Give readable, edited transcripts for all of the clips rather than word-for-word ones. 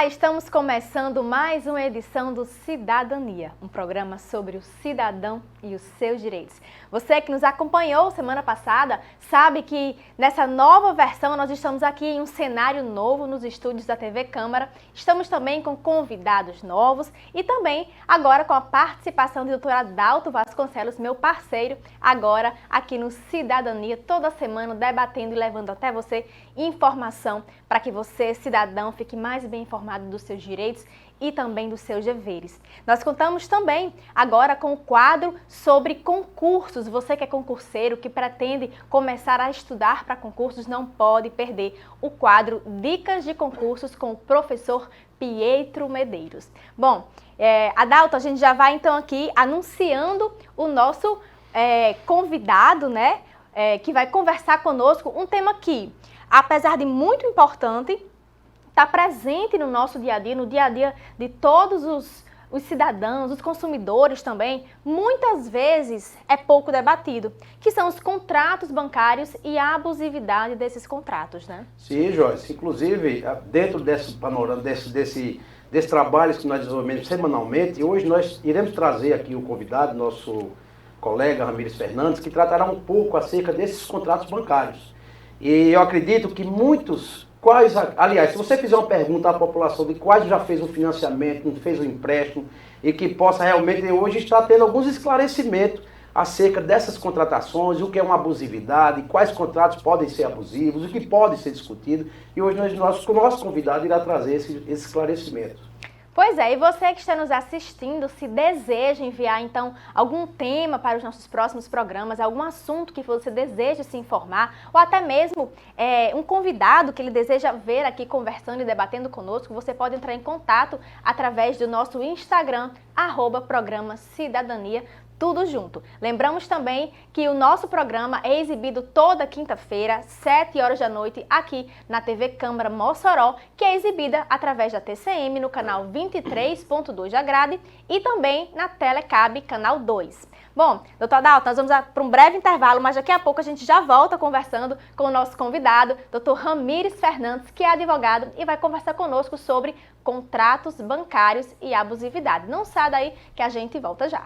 Olá, estamos começando mais uma edição do Cidadania, um programa sobre o cidadão e os seus direitos. Você que nos acompanhou semana passada sabe que nessa nova versão nós estamos aqui em um cenário novo nos estúdios da TV Câmara. Estamos também com convidados novos e também agora com a participação do Dr. Adalto Vasconcelos, meu parceiro, agora aqui no Cidadania, toda semana debatendo e levando até você informação para que você, cidadão, fique mais bem informado dos seus direitos e também dos seus deveres. Nós contamos também agora com o quadro sobre concursos. Você que é concurseiro, que pretende começar a estudar para concursos, não pode perder o quadro Dicas de Concursos com o professor Pietro Medeiros. Bom, Adalto, a gente já vai então aqui anunciando o nosso convidado, né, que vai conversar conosco um tema que, apesar de muito importante, está presente no nosso dia a dia, no dia a dia de todos os cidadãos, os consumidores também, muitas vezes é pouco debatido, que são os contratos bancários e a abusividade desses contratos, né? Sim, Joyce. Inclusive, dentro desse panorama, desse trabalho que nós desenvolvemos semanalmente, hoje nós iremos trazer aqui o convidado, nosso colega Ramires Fernandes, que tratará um pouco acerca desses contratos bancários. E eu acredito que muitos... Aliás, se você fizer uma pergunta à população de quais já fez um financiamento, não fez um empréstimo, e que possa realmente hoje estar tendo alguns esclarecimentos acerca dessas contratações, o que é uma abusividade, quais contratos podem ser abusivos, o que pode ser discutido, e hoje o nosso convidado irá trazer esse esclarecimento. Pois é, e você que está nos assistindo, se deseja enviar então algum tema para os nossos próximos programas, algum assunto que você deseja se informar, ou até mesmo um convidado que ele deseja ver aqui conversando e debatendo conosco, você pode entrar em contato através do nosso Instagram, @programa Cidadania, tudo junto. Lembramos também que o nosso programa é exibido toda quinta-feira, 7 horas da noite, aqui na TV Câmara Mossoró, que é exibida através da TCM no canal 23.2 da grade e também na Telecab, canal 2. Bom, doutor Adalto, nós vamos para um breve intervalo, mas daqui a pouco a gente já volta conversando com o nosso convidado, doutor Ramires Fernandes, que é advogado e vai conversar conosco sobre contratos bancários e abusividade. Não sai daí que a gente volta já.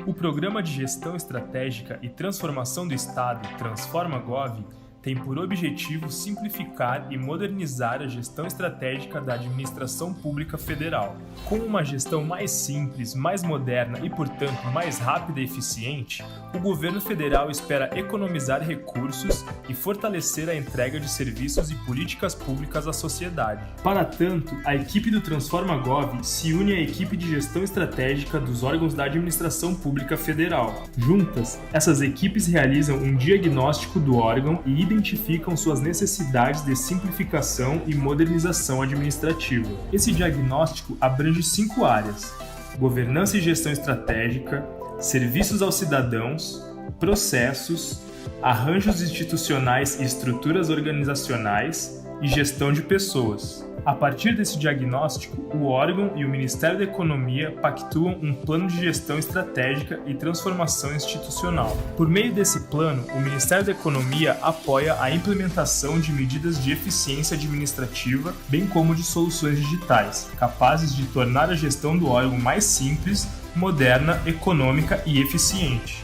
O Programa de Gestão Estratégica e Transformação do Estado, Transforma-Gov, tem por objetivo simplificar e modernizar a gestão estratégica da administração pública federal. Com uma gestão mais simples, mais moderna e, portanto, mais rápida e eficiente, o governo federal espera economizar recursos e fortalecer a entrega de serviços e políticas públicas à sociedade. Para tanto, a equipe do Transforma-Gov se une à equipe de gestão estratégica dos órgãos da administração pública federal. Juntas, essas equipes realizam um diagnóstico do órgão e identificam suas necessidades de simplificação e modernização administrativa. Esse diagnóstico abrange 5 áreas: governança e gestão estratégica, serviços aos cidadãos, processos, arranjos institucionais e estruturas organizacionais e gestão de pessoas. A partir desse diagnóstico, o órgão e o Ministério da Economia pactuam um plano de gestão estratégica e transformação institucional. Por meio desse plano, o Ministério da Economia apoia a implementação de medidas de eficiência administrativa, bem como de soluções digitais, capazes de tornar a gestão do órgão mais simples, moderna, econômica e eficiente.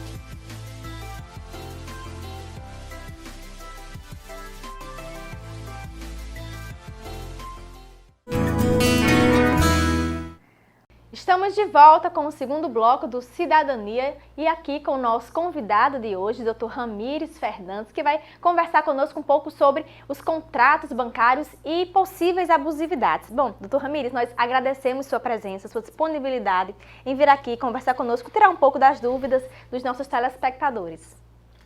Estamos de volta com o segundo bloco do Cidadania e aqui com o nosso convidado de hoje, Dr. Ramires Fernandes, que vai conversar conosco um pouco sobre os contratos bancários e possíveis abusividades. Bom, Dr. Ramires, nós agradecemos sua presença, sua disponibilidade em vir aqui conversar conosco, tirar um pouco das dúvidas dos nossos telespectadores.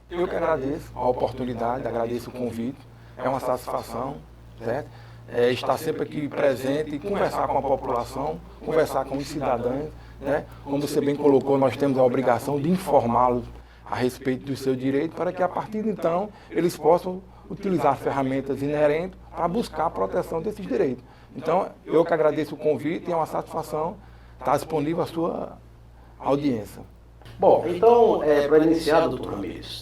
Eu que agradeço a oportunidade, agradeço o convite, é uma satisfação, certo? Estar sempre aqui presente e conversar com a população, conversar com os cidadãos, né? Como você bem colocou, nós temos a obrigação de informá-los a respeito do seu direito para que a partir de então eles possam utilizar ferramentas inerentes para buscar a proteção desses direitos. Então, eu que agradeço o convite e é uma satisfação estar disponível à sua audiência. Bom, então, para iniciar, doutor Ramires,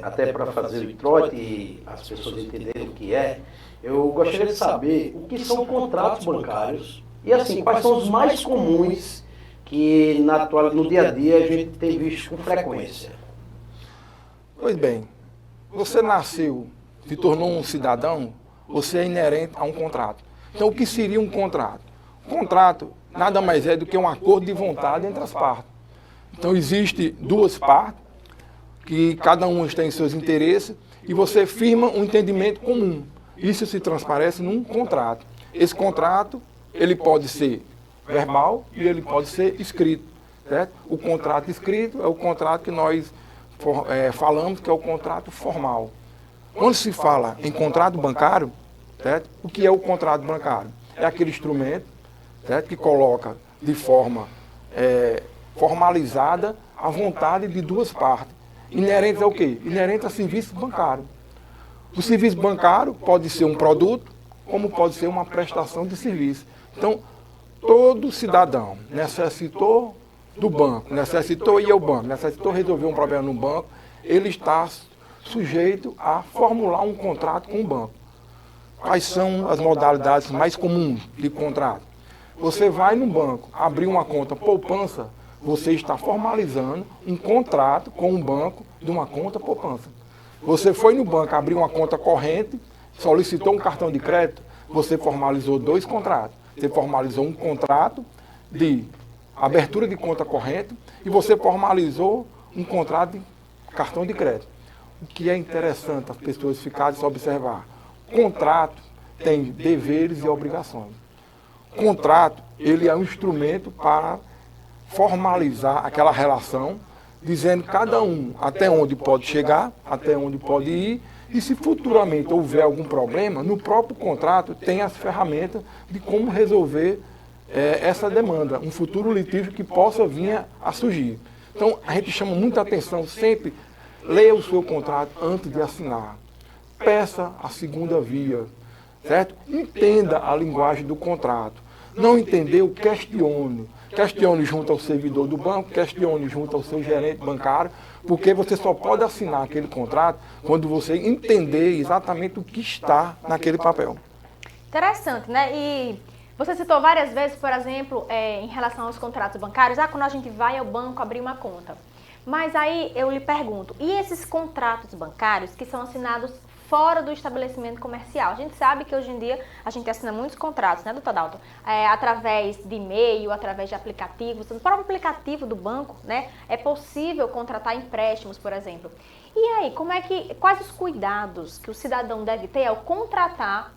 até para fazer o introito e as pessoas entenderem o que é, eu gostaria de saber o que são contratos bancários e, assim, quais são os mais comuns que no dia a dia a gente tem visto com frequência. Pois bem, você nasceu, se tornou um cidadão, você é inerente a um contrato. Então, o que seria um contrato? Um contrato nada mais é do que um acordo de vontade entre as partes. Então, existe duas partes, que cada uma tem seus interesses, e você firma um entendimento comum. Isso se transparece num contrato. Esse contrato, ele pode ser verbal e ele pode ser escrito. Certo? O contrato escrito é o contrato que nós falamos que é o contrato formal. Quando se fala em contrato bancário, certo? O que é o contrato bancário? É aquele instrumento, certo? Que coloca de forma formalizada a vontade de duas partes. Inerente ao quê? Inerente a serviço bancário. O serviço bancário pode ser um produto, como pode ser uma prestação de serviço. Então, todo cidadão necessitou do banco, necessitou ir ao banco, necessitou resolver um problema no banco, ele está sujeito a formular um contrato com o banco. Quais são as modalidades mais comuns de contrato? Você vai no banco, abrir uma conta poupança, você está formalizando um contrato com o banco de uma conta poupança. Você foi no banco, abriu uma conta corrente, solicitou um cartão de crédito, você formalizou dois contratos. Você formalizou um contrato de abertura de conta corrente e você formalizou um contrato de cartão de crédito. O que é interessante as pessoas ficarem só observar. Contrato tem deveres e obrigações. Contrato, ele é um instrumento para formalizar aquela relação, dizendo cada um até onde pode chegar, até onde pode ir, e se futuramente houver algum problema, no próprio contrato tem as ferramentas de como resolver essa demanda, um futuro litígio que possa vir a surgir. Então, a gente chama muita atenção, sempre leia o seu contrato antes de assinar. Peça a segunda via, certo? Entenda a linguagem do contrato. Não entendeu, questione. Questione junto ao servidor do banco, questione junto ao seu gerente bancário, porque você só pode assinar aquele contrato quando você entender exatamente o que está naquele papel. Interessante, né? E você citou várias vezes, por exemplo, em relação aos contratos bancários, quando a gente vai ao banco abrir uma conta. Mas aí eu lhe pergunto, e esses contratos bancários que são assinados fora do estabelecimento comercial? A gente sabe que hoje em dia a gente assina muitos contratos, né, doutor Dalton? Através de e-mail, através de aplicativos, no próprio aplicativo do banco, né, é possível contratar empréstimos, por exemplo. E aí, quais os cuidados que o cidadão deve ter ao contratar,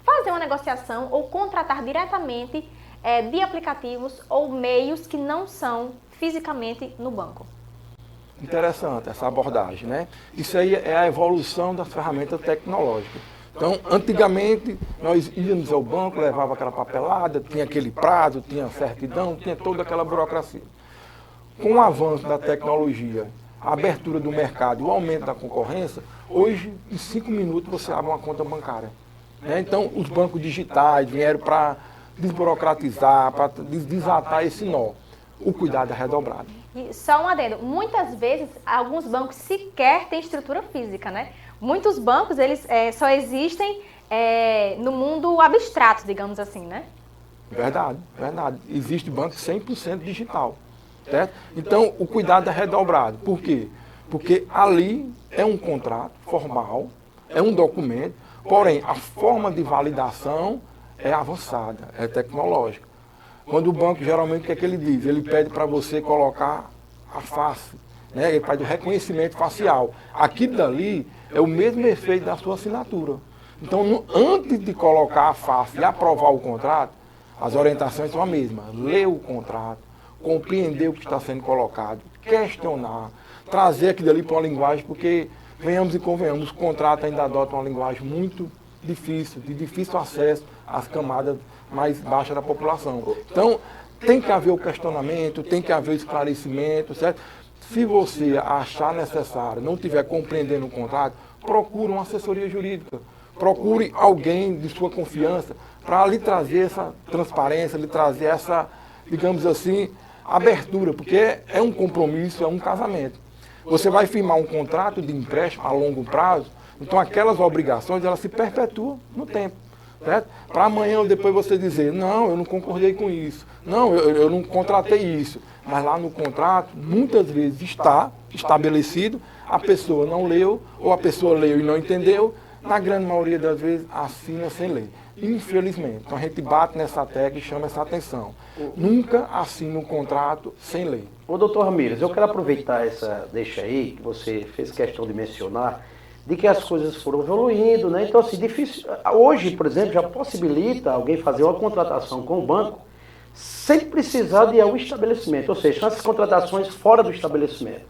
fazer uma negociação ou contratar diretamente de aplicativos ou meios que não são fisicamente no banco? Interessante essa abordagem, né? Isso aí é a evolução das ferramentas tecnológicas. Então, antigamente, nós íamos ao banco, levava aquela papelada, tinha aquele prazo, tinha certidão, tinha toda aquela burocracia. Com o avanço da tecnologia, a abertura do mercado e o aumento da concorrência, hoje, em 5 minutos, você abre uma conta bancária. Então, os bancos digitais vieram para desburocratizar, para desatar esse nó. O cuidado é redobrado. E só um adendo, muitas vezes alguns bancos sequer têm estrutura física, né? Muitos bancos, eles só existem no mundo abstrato, digamos assim, né? Verdade, verdade. Existe banco 100% digital, certo? Então, o cuidado é redobrado. Por quê? Porque ali é um contrato formal, é um documento, porém, a forma de validação é avançada, é tecnológica. Quando o banco, geralmente, o que é que ele diz? Ele pede para você colocar a face, né? Ele pede o reconhecimento facial. Aquilo dali é o mesmo efeito da sua assinatura. Então, antes de colocar a face e aprovar o contrato, as orientações são as mesmas. Ler o contrato, compreender o que está sendo colocado, questionar, trazer aquilo ali para uma linguagem, porque, venhamos e convenhamos, os contratos ainda adotam uma linguagem muito difícil, de difícil acesso às camadas mais baixas da população. Então, tem que haver o questionamento, tem que haver o esclarecimento, certo? Se você achar necessário, não estiver compreendendo o contrato, procure uma assessoria jurídica. Procure alguém de sua confiança para lhe trazer essa transparência, lhe trazer essa, digamos assim, abertura, porque é um compromisso, é um casamento. Você vai firmar um contrato de empréstimo a longo prazo, então aquelas obrigações elas se perpetuam no tempo. Para amanhã ou depois você dizer, não, eu não concordei com isso, não, eu não contratei isso. Mas lá no contrato, muitas vezes está estabelecido, a pessoa não leu, ou a pessoa leu e não entendeu, na grande maioria das vezes assina sem ler. Infelizmente. Então a gente bate nessa tecla e chama essa atenção. Nunca assina um contrato sem ler. Ô, doutor Ramírez, eu quero aproveitar essa deixa aí, que você fez questão de mencionar, de que as coisas foram evoluindo, né? Então, assim, difícil. Hoje, por exemplo, já possibilita alguém fazer uma contratação com o banco sem precisar de ir ao estabelecimento, ou seja, essas contratações fora do estabelecimento.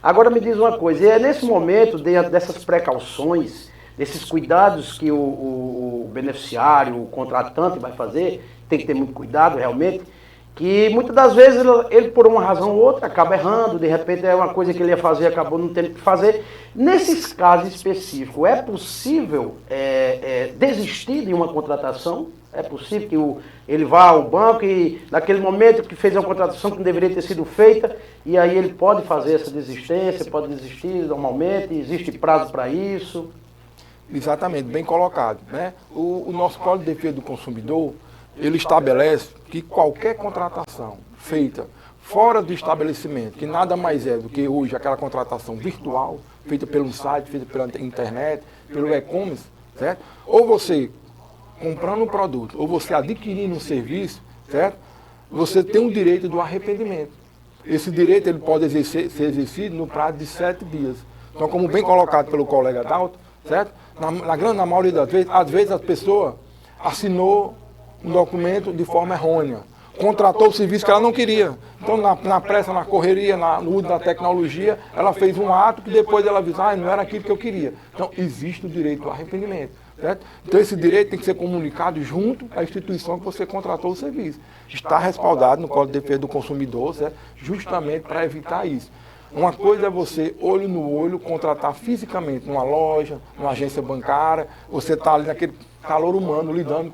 Agora me diz uma coisa, e é nesse momento dessas precauções, desses cuidados que o beneficiário, o contratante vai fazer, tem que ter muito cuidado realmente, que muitas das vezes ele por uma razão ou outra acaba errando, de repente é uma coisa que ele ia fazer e acabou não tendo que fazer. Nesses casos específicos, é possível desistir de uma contratação? É possível que ele vá ao banco e naquele momento que fez uma contratação que não deveria ter sido feita, e aí ele pode fazer essa desistência, pode desistir normalmente, existe prazo para isso? Exatamente, bem colocado. Né? O nosso Código de Defesa do Consumidor, ele estabelece que qualquer contratação feita fora do estabelecimento, que nada mais é do que hoje aquela contratação virtual, feita pelo site, feita pela internet, pelo e-commerce, certo? Ou você comprando um produto, ou você adquirindo um serviço, certo? Você tem o direito do arrependimento. Esse direito ele pode ser exercido no prazo de 7 dias. Então, como bem colocado pelo colega Dalton, certo? Na maioria das vezes, às vezes a pessoa assinou um documento de forma errônea, contratou o serviço que ela não queria. Então, na pressa, na correria, no uso da tecnologia, ela fez um ato que depois ela avisou, não era aquilo que eu queria. Então, existe o direito do arrependimento. Certo? Então, esse direito tem que ser comunicado junto à instituição que você contratou o serviço. Está respaldado no Código de Defesa do Consumidor, certo? Justamente para evitar isso. Uma coisa é você, olho no olho, contratar fisicamente numa loja, numa agência bancária, você está ali naquele calor humano lidando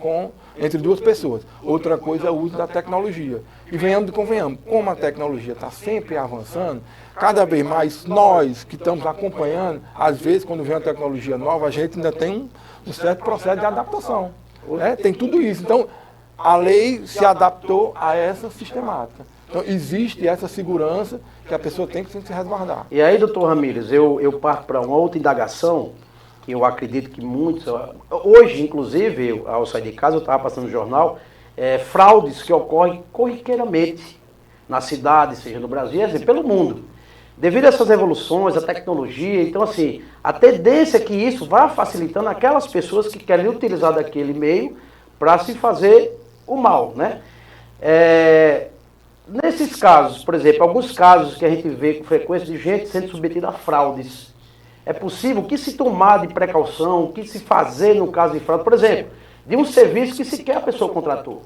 entre duas pessoas. Outra coisa é o uso da tecnologia. E venhamos e convenhamos, como a tecnologia está sempre avançando, cada vez mais nós que estamos acompanhando, às vezes quando vem uma tecnologia nova, a gente ainda tem um certo processo de adaptação. Né? Tem tudo isso. Então, a lei se adaptou a essa sistemática. Então, existe essa segurança que a pessoa tem que se resguardar. E aí, doutor Ramírez, eu parto para uma outra indagação, que eu acredito que muitos... Hoje, inclusive, ao sair de casa, eu estava passando no jornal, fraudes que ocorrem corriqueiramente na cidade, seja no Brasil, seja pelo mundo. Devido a essas evoluções, a tecnologia, então assim, a tendência é que isso vá facilitando aquelas pessoas que querem utilizar daquele meio para se fazer o mal, né? Nesses casos, por exemplo, alguns casos que a gente vê com frequência de gente sendo submetida a fraudes, é possível que se tomar de precaução, o que se fazer no caso de fraude, por exemplo, de um serviço que sequer a pessoa contratou.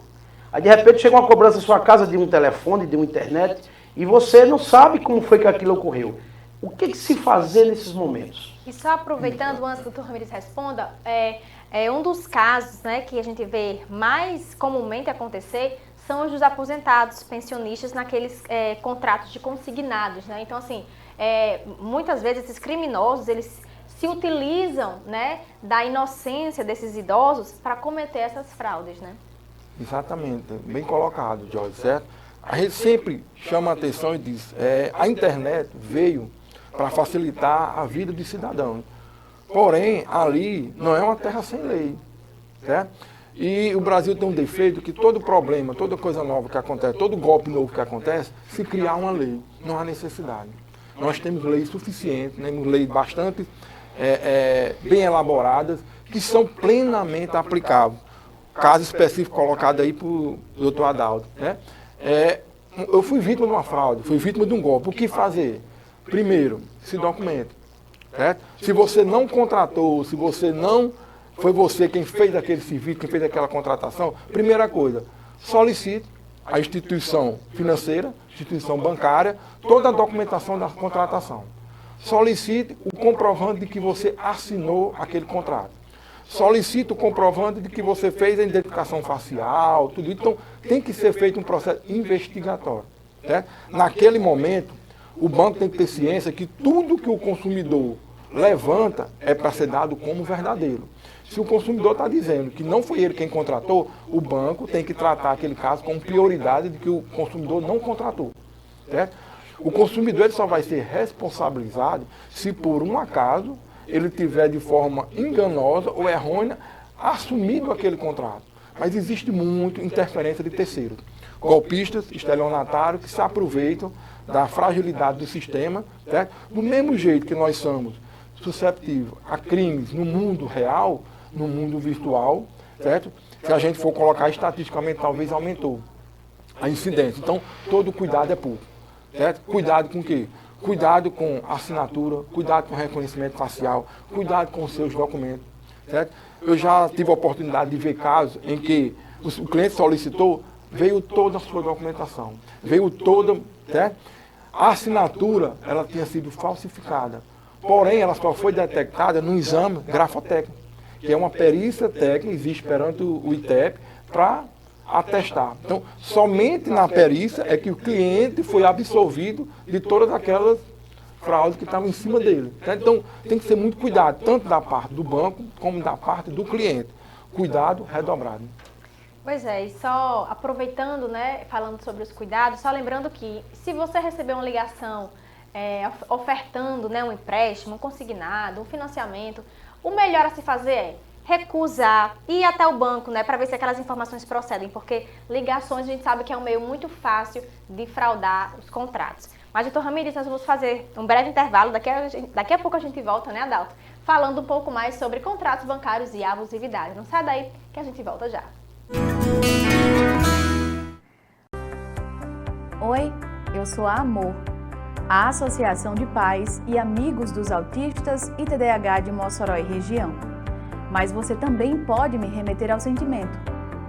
Aí de repente chega uma cobrança em sua casa de um telefone, de uma internet, e você não sabe como foi que aquilo ocorreu. O que se fazer nesses momentos? E só aproveitando, antes que o doutor Ramírez responda, um dos casos, né, que a gente vê mais comumente acontecer são os dos aposentados, pensionistas, naqueles contratos de consignados. Né? Então, assim, muitas vezes esses criminosos, eles se utilizam, né, da inocência desses idosos para cometer essas fraudes. Né? Exatamente, bem colocado, Jorge, certo? A gente sempre chama a atenção e diz, a internet veio para facilitar a vida do cidadão. Porém, ali não é uma terra sem lei, certo? E o Brasil tem um defeito que todo problema, toda coisa nova que acontece, todo golpe novo que acontece, se criar uma lei, não há necessidade. Nós temos leis suficientes, temos leis bastante bem elaboradas, que são plenamente aplicáveis. Caso específico colocado aí pelo doutor Adalto, né? Eu fui vítima de uma fraude, fui vítima de um golpe. O que fazer? Primeiro, se documente. Certo? Se você não contratou, se você não foi você quem fez aquele serviço, quem fez aquela contratação, primeira coisa, solicite à instituição financeira, instituição bancária, toda a documentação da contratação. Solicite o comprovante de que você assinou aquele contrato. Solicite o comprovante de que você fez a identificação facial, tudo isso. Então, tem que ser feito um processo investigatório. certo? Naquele momento, o banco tem que ter ciência que tudo que o consumidor levanta é para ser dado como verdadeiro. Se o consumidor está dizendo que não foi ele quem contratou, o banco tem que tratar aquele caso com prioridade de que o consumidor não contratou. Certo? O consumidor ele só vai ser responsabilizado se por um acaso ele tiver de forma enganosa ou errônea assumido aquele contrato. Mas existe muito interferência de terceiros. Golpistas, estelionatários que se aproveitam da fragilidade do sistema, certo? Do mesmo jeito que nós somos susceptíveis a crimes no mundo real, no mundo virtual, certo? Se a gente for colocar estatisticamente, talvez aumentou a incidência. Então, todo cuidado é pouco, certo? Cuidado com o quê? Cuidado com a assinatura, cuidado com o reconhecimento facial, cuidado com os seus documentos, certo? Eu já tive a oportunidade de ver casos em que o cliente solicitou, veio toda a sua documentação, veio toda, certo? A assinatura, ela tinha sido falsificada, porém, ela só foi detectada no exame grafotécnico, que é uma perícia técnica, existe perante o ITEP, para atestar. Então, somente na perícia é que o cliente foi absolvido de todas aquelas fraudes que estavam em cima dele. Então, tem que ser muito cuidado, tanto da parte do banco, como da parte do cliente. Cuidado redobrado. Pois é, e só aproveitando, né, falando sobre os cuidados, só lembrando que se você receber uma ligação ofertando, né, um empréstimo, um consignado, um financiamento, o melhor a se fazer é recusar, ir até o banco, né, para ver se aquelas informações procedem, porque ligações a gente sabe que é um meio muito fácil de fraudar os contratos. Mas, doutor Ramires, nós vamos fazer um breve intervalo, daqui a pouco a gente volta, né, Adalto, falando um pouco mais sobre contratos bancários e abusividade. Não sai daí que a gente volta já. Oi, eu sou a Amor, a Associação de Pais e Amigos dos Autistas e TDAH de Mossoró e região. Mas você também pode me remeter ao sentimento,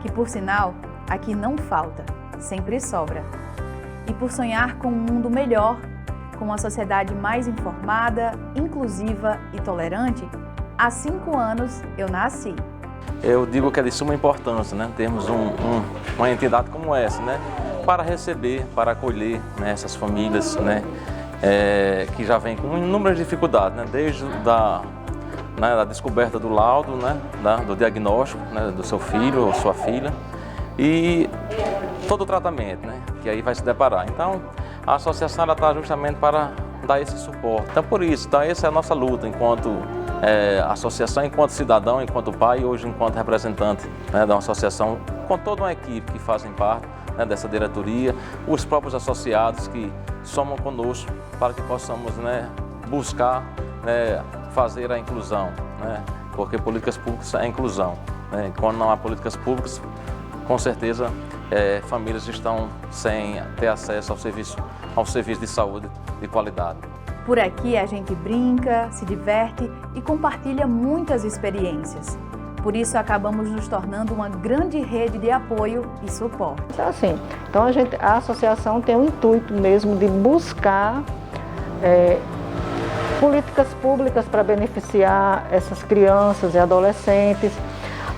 que por sinal, aqui não falta, sempre sobra. E por sonhar com um mundo melhor, com uma sociedade mais informada, inclusiva e tolerante, há 5 anos eu nasci. Eu digo que é de suma importância, né, termos uma entidade como essa, né, para receber, para acolher, né, essas famílias, né, que já vêm com inúmeras dificuldades, né, desde da descoberta do laudo, né, do diagnóstico, né, do seu filho ou sua filha e todo o tratamento, né, que aí vai se deparar. Então, a associação está justamente para dar esse suporte. Então, por isso, essa é a nossa luta enquanto associação, enquanto cidadão, enquanto pai e hoje enquanto representante, né, da associação, com toda uma equipe que fazem parte, né, dessa diretoria, os próprios associados que somam conosco para que possamos, né, buscar, né, fazer a inclusão, né, porque políticas públicas é inclusão, né, quando não há políticas públicas, com certeza famílias estão sem ter acesso ao serviço de saúde de qualidade. Por aqui a gente brinca, se diverte e compartilha muitas experiências. Por isso acabamos nos tornando uma grande rede de apoio e suporte. Assim, então a associação tem o intuito mesmo de buscar políticas públicas para beneficiar essas crianças e adolescentes.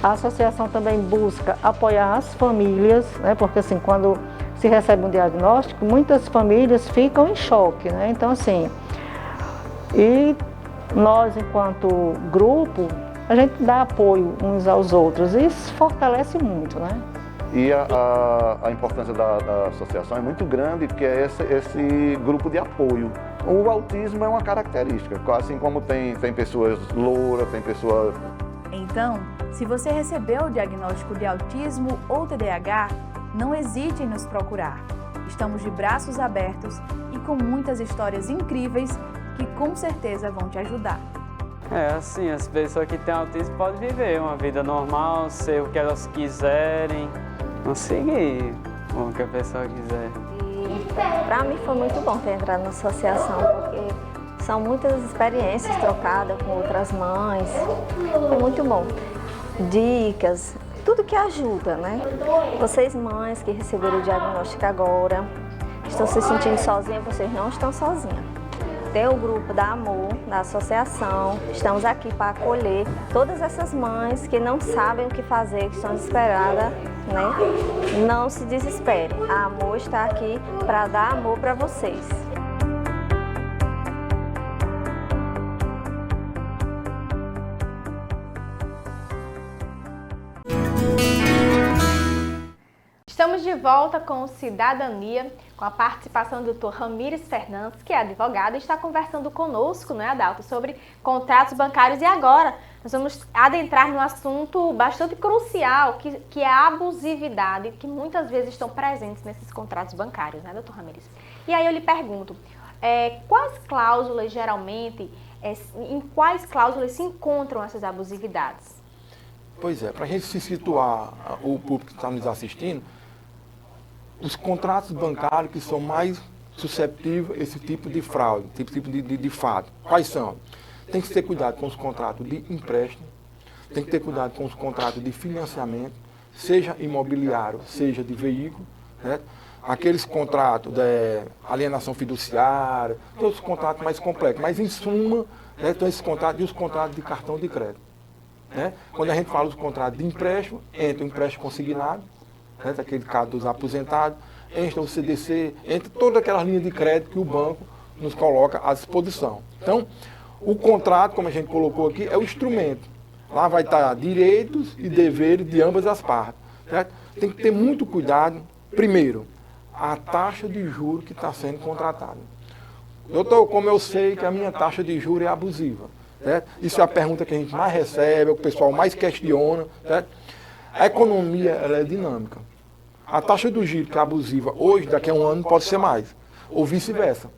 A associação também busca apoiar as famílias, né, porque assim, quando se recebe um diagnóstico, muitas famílias ficam em choque, né? Então assim, e nós enquanto grupo, a gente dá apoio uns aos outros e isso fortalece muito, né? E a importância da associação é muito grande, porque é esse grupo de apoio. O autismo é uma característica, assim como tem pessoas louras, tem pessoas... Então, se você recebeu o diagnóstico de autismo ou TDAH, não hesite em nos procurar. Estamos de braços abertos e com muitas histórias incríveis que com certeza vão te ajudar. Assim, as pessoas que têm autismo podem viver uma vida normal, ser o que elas quiserem, não seguir o que a pessoa quiser. Para mim foi muito bom ter entrado na associação, porque são muitas experiências trocadas com outras mães, foi muito bom. Dicas, tudo que ajuda, né? Vocês mães que receberam o diagnóstico agora, estão se sentindo sozinhas, vocês não estão sozinhas. Tem o grupo da Amor, da associação. Estamos aqui para acolher todas essas mães que não sabem o que fazer, que estão desesperadas, né? Não se desespere. A Amor está aqui para dar amor para vocês. Estamos de volta com o Cidadania, com a participação do Dr. Ramires Fernandes, que é advogado e está conversando conosco, não é, Adalto, sobre contratos bancários. E agora nós vamos adentrar num assunto bastante crucial, que é a abusividade, que muitas vezes estão presentes nesses contratos bancários, né, Dr. Ramires? E aí eu lhe pergunto, quais cláusulas geralmente, em quais cláusulas se encontram essas abusividades? Pois é, para a gente se situar, o público que está nos assistindo, os contratos bancários que são mais susceptíveis a esse tipo de fraude, esse tipo de fato. Quais são? Tem que ter cuidado com os contratos de empréstimo, tem que ter cuidado com os contratos de financiamento, seja imobiliário, seja de veículo, né? Aqueles contratos de alienação fiduciária, todos os contratos mais complexos. Mas, em suma, né, então esses contratos e os contratos de cartão de crédito. Né? Quando a gente fala dos contratos de empréstimo, entra o empréstimo consignado, né, daquele caso dos aposentados, entra o CDC, entra toda aquela linha de crédito que o banco nos coloca à disposição. Então, o contrato, como a gente colocou aqui, é o instrumento. Lá vai estar direitos e deveres de ambas as partes. Certo? Tem que ter muito cuidado, primeiro, a taxa de juros que está sendo contratada. Doutor, como eu sei que a minha taxa de juros é abusiva? Certo? Isso é a pergunta que a gente mais recebe, é o pessoal mais questiona. Certo? A economia ela é dinâmica. A taxa do giro que é abusiva hoje, daqui a um ano, pode ser mais. Ou vice-versa.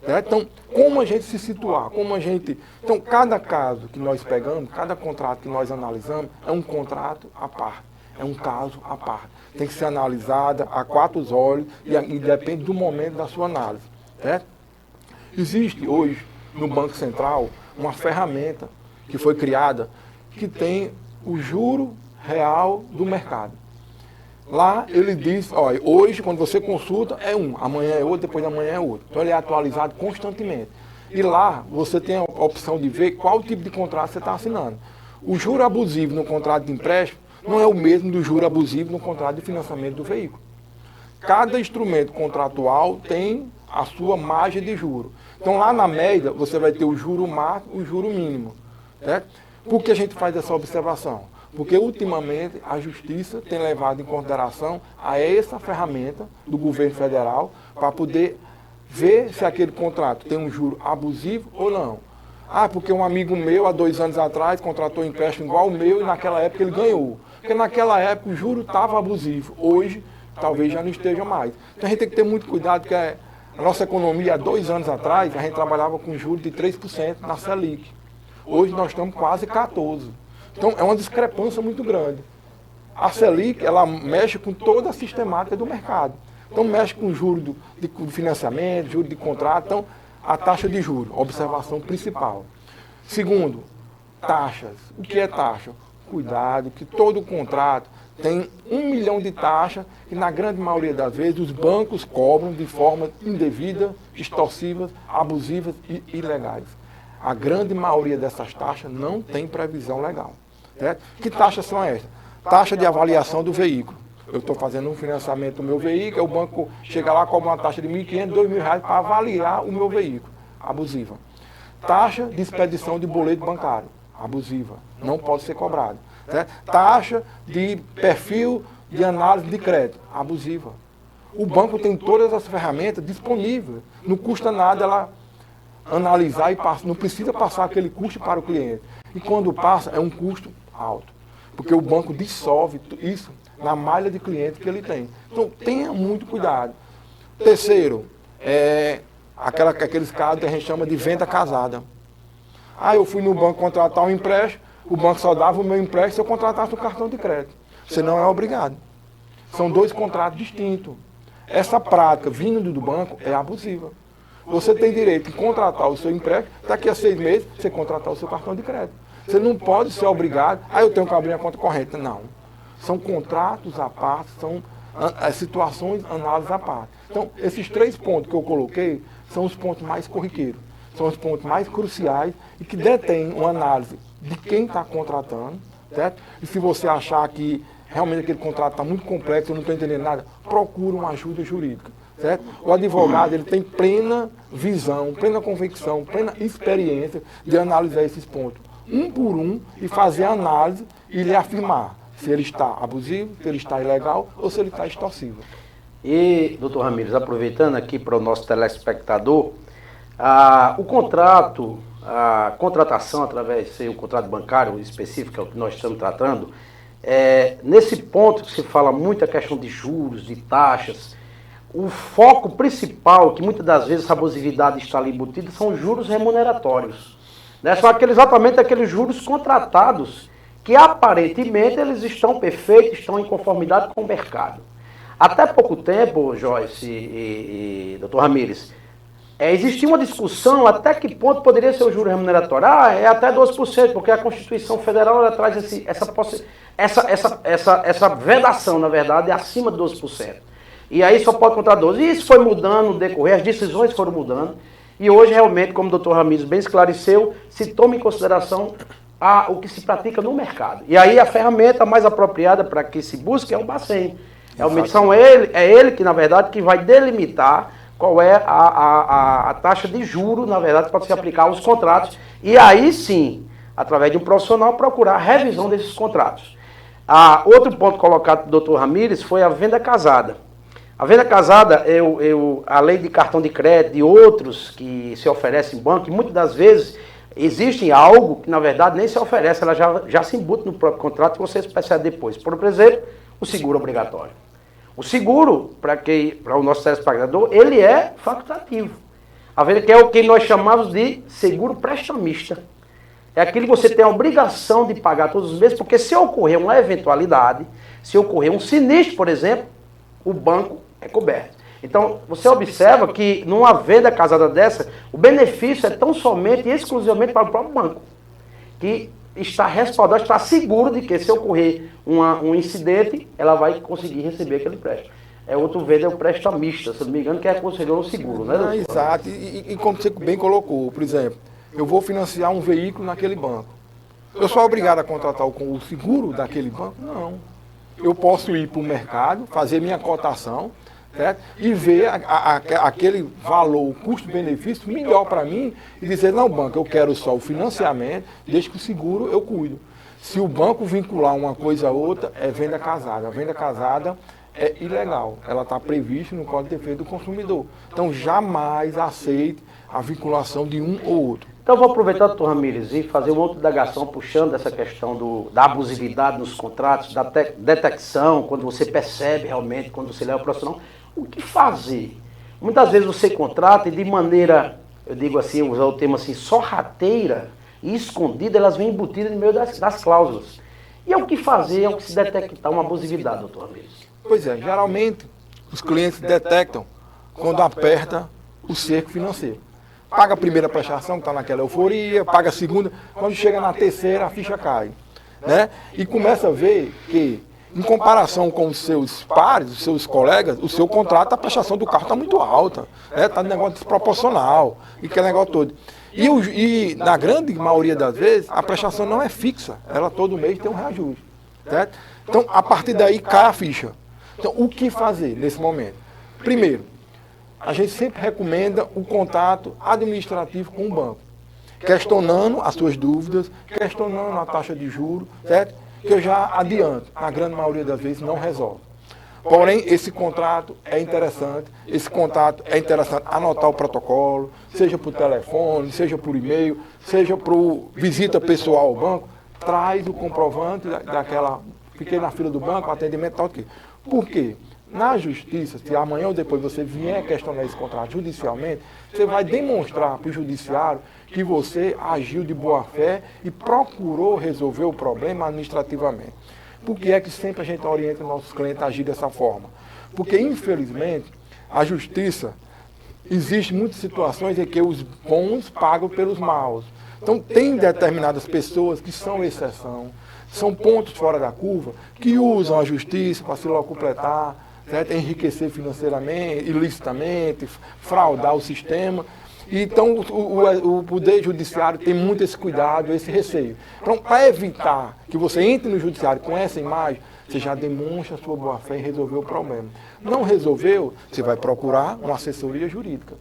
Certo? Então, como a gente se situar? Então, cada caso que nós pegamos, cada contrato que nós analisamos, é um contrato à parte. É um caso à parte. Tem que ser analisada a quatro olhos e depende do momento da sua análise. Certo? Existe hoje, no Banco Central, uma ferramenta que foi criada que tem o juro real do mercado. Lá ele diz, olha, hoje quando você consulta é um, amanhã é outro, depois de amanhã é outro. Então ele é atualizado constantemente. E lá você tem a opção de ver qual tipo de contrato você está assinando. O juro abusivo no contrato de empréstimo não é o mesmo do juro abusivo no contrato de financiamento do veículo. Cada instrumento contratual tem a sua margem de juro. Então lá na média você vai ter o juro máximo e o juro mínimo. Certo? Por que a gente faz essa observação? Porque ultimamente a Justiça tem levado em consideração a essa ferramenta do governo federal para poder ver se aquele contrato tem um juro abusivo ou não. Ah, porque um amigo meu há 2 anos atrás contratou um empréstimo igual ao meu e naquela época ele ganhou. Porque naquela época o juro estava abusivo, hoje talvez já não esteja mais. Então a gente tem que ter muito cuidado, porque a nossa economia há 2 anos atrás a gente trabalhava com juros de 3% na Selic. Hoje nós estamos quase 14%. Então é uma discrepância muito grande. A Selic, ela mexe com toda a sistemática do mercado. Então mexe com juros de financiamento, juros de contrato, então a taxa de juros, observação principal. Segundo, taxas. O que é taxa? Cuidado, que todo contrato tem 1 milhão de taxas e na grande maioria das vezes os bancos cobram de forma indevida, extorsivas, abusivas e ilegais. A grande maioria dessas taxas não tem previsão legal. Certo? Que taxas são essas? Taxa de avaliação do veículo. Eu estou fazendo um financiamento do meu veículo, o banco chega lá e cobra uma taxa de R$ 1.500, R$ 2.000 para avaliar o meu veículo. Abusiva. Taxa de expedição de boleto bancário. Abusiva. Não pode ser cobrada. Certo? Taxa de perfil de análise de crédito. Abusiva. O banco tem todas as ferramentas disponíveis. Não custa nada ela analisar e passar. Não precisa passar aquele custo para o cliente. E quando passa, é um custo alto. Porque o banco dissolve isso na malha de clientes que ele tem. Então, tenha muito cuidado. Terceiro, aqueles casos que a gente chama de venda casada. Ah, eu fui no banco contratar um empréstimo, o banco só dava o meu empréstimo se eu contratasse o cartão de crédito. Você não é obrigado. São 2 contratos distintos. Essa prática vindo do banco é abusiva. Você tem direito de contratar o seu empréstimo, daqui a 6 meses você contratar o seu cartão de crédito. Você não pode ser obrigado, eu tenho que abrir a conta corrente. Não. São contratos à parte, são situações, análises à parte. Então, esses 3 pontos que eu coloquei são os pontos mais corriqueiros. são os pontos mais cruciais e que detêm uma análise de quem está contratando, certo? E se você achar que realmente aquele contrato está muito complexo, eu não estou entendendo nada, procura uma ajuda jurídica, certo? O advogado ele tem plena visão, plena convicção, plena experiência de analisar esses pontos, um por um, e fazer a análise e lhe afirmar se ele está abusivo, se ele está ilegal ou se ele está extorsivo. E, doutor Ramires, aproveitando aqui para o nosso telespectador, o contrato, a contratação através de um contrato bancário específico, é o que nós estamos tratando, nesse ponto que se fala muito a questão de juros, de taxas, o foco principal, que muitas das vezes essa abusividade está ali embutida, são juros remuneratórios. Né? São exatamente aqueles juros contratados que aparentemente eles estão perfeitos, estão em conformidade com o mercado. Até pouco tempo, Joyce e Dr. Ramires, existia uma discussão até que ponto poderia ser o juro remuneratório. É até 12%, porque a Constituição Federal ela traz essa vedação, na verdade, é acima de 12%. E aí só pode contar 12%. E isso foi mudando no decorrer, as decisões foram mudando. E hoje, realmente, como o Dr. Ramires bem esclareceu, se toma em consideração o que se pratica no mercado. E aí a ferramenta mais apropriada para que se busque é o Bacen. Realmente é ele que, na verdade, que vai delimitar qual é a taxa de juro, na verdade, para se aplicar aos contratos. E aí sim, através de um profissional, procurar a revisão desses contratos. Outro ponto colocado pelo Dr. Ramires foi a venda casada. A venda casada, além de cartão de crédito e outros que se oferecem em banco, e muitas das vezes existe algo que, na verdade, nem se oferece, ela já se embuta no próprio contrato e você percebe depois. Por exemplo, o seguro obrigatório. O seguro, para o nosso telespectador, ele é facultativo. A venda que é o que nós chamamos de seguro prestamista. É aquele que você tem a obrigação de pagar todos os meses, porque se ocorrer uma eventualidade, se ocorrer um sinistro, por exemplo, o banco é coberto. Então, você observa que numa venda casada dessa, o benefício é tão somente e exclusivamente para o próprio banco, que está respaldado, está seguro de que se ocorrer um incidente, ela vai conseguir receber aquele empréstimo. Outro venda é o prestamista, se não me engano, que é aconselhou no seguro, né, doutor? Exato, e como você bem colocou, por exemplo, eu vou financiar um veículo naquele banco. Eu sou obrigado a contratar o seguro daquele banco? Não. Eu posso ir para o mercado, fazer minha cotação, certo? E ver aquele valor, o custo-benefício melhor para mim e dizer, não, banco, eu quero só o financiamento, desde que o seguro eu cuido. Se o banco vincular uma coisa a outra, é venda casada. A venda casada é ilegal, ela está prevista no Código de Defesa do Consumidor. Então, jamais aceite a vinculação de um ou outro. Então, eu vou aproveitar, doutor Ramires, e fazer uma outra indagação puxando essa questão da abusividade nos contratos, da detecção, quando você percebe realmente, quando você leva o profissional. O que fazer? Muitas vezes você contrata e de maneira, eu digo assim, usar o termo assim, sorrateira e escondida, elas vêm embutidas no meio das cláusulas. E é o que fazer, é o que se detectar uma abusividade, doutor Ramires? Pois é, geralmente os clientes detectam quando aperta o cerco financeiro. Paga a primeira prestação, que está naquela euforia, paga a segunda, quando chega na terceira a ficha cai. Né? E começa a ver que, em comparação com os seus pares, os seus colegas, o seu contrato, a prestação do carro está muito alta, está um negócio desproporcional, e que é negócio todo. E na grande maioria das vezes, a prestação não é fixa, ela todo mês tem um reajuste. Certo? Então, a partir daí, cai a ficha. Então, o que fazer nesse momento? Primeiro, a gente sempre recomenda o contato administrativo com o banco, questionando as suas dúvidas, questionando a taxa de juros, certo? Que eu já adianto, a grande maioria das vezes não resolve. Porém, esse contrato é interessante anotar o protocolo, seja por telefone, seja por e-mail, seja por visita pessoal ao banco, traz o comprovante fiquei na fila do banco, atendimento tal que. Por quê? Na justiça, se amanhã ou depois você vier questionar esse contrato judicialmente, você vai demonstrar para o judiciário que você agiu de boa fé e procurou resolver o problema administrativamente. Por que é que sempre a gente orienta nossos clientes a agir dessa forma? Porque, infelizmente, a justiça, existe muitas situações em que os bons pagam pelos maus. Então, tem determinadas pessoas que são exceção, são pontos fora da curva, que usam a justiça para se locupletar, certo? Enriquecer financeiramente, ilicitamente, fraudar o sistema. Então, o Poder Judiciário tem muito esse cuidado, esse receio. Então, para evitar que você entre no Judiciário com essa imagem, você já demonstra a sua boa-fé em resolver o problema. Não resolveu, você vai procurar uma assessoria jurídica.